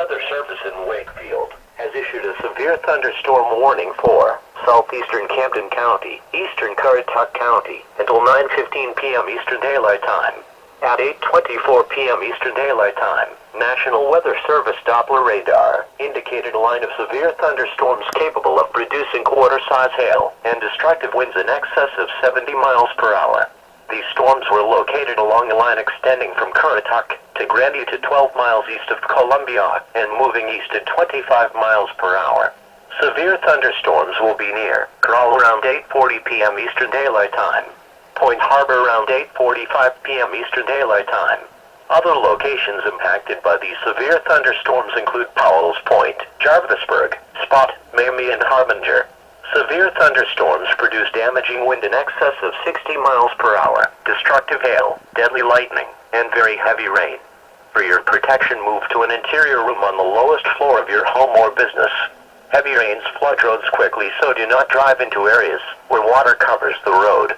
Weather Service in Wakefield has issued a severe thunderstorm warning for southeastern Camden County, eastern Currituck County, until 9:15 p.m. Eastern Daylight Time. At 8:24 p.m. Eastern Daylight Time, National Weather Service Doppler radar indicated a line of severe thunderstorms capable of producing quarter-size hail and destructive winds in excess of 70 miles per hour. These storms were located along a line extending from Currituck to Granby to 12 miles east of Columbia and moving east at 25 miles per hour. Severe thunderstorms will be near Corral around 8:40 p.m. Eastern Daylight Time. Point Harbor around 8:45 p.m. Eastern Daylight Time. Other locations impacted by these severe thunderstorms include Powell's Point, Jarvisburg, Spot, Mamie, and Harbinger. Severe thunderstorms produce damaging wind in excess of 60 miles per hour, destructive hail, deadly lightning, and very heavy rain. For your protection, move to an interior room on the lowest floor of your home or business. Heavy rains flood roads quickly, so do not drive into areas where water covers the road.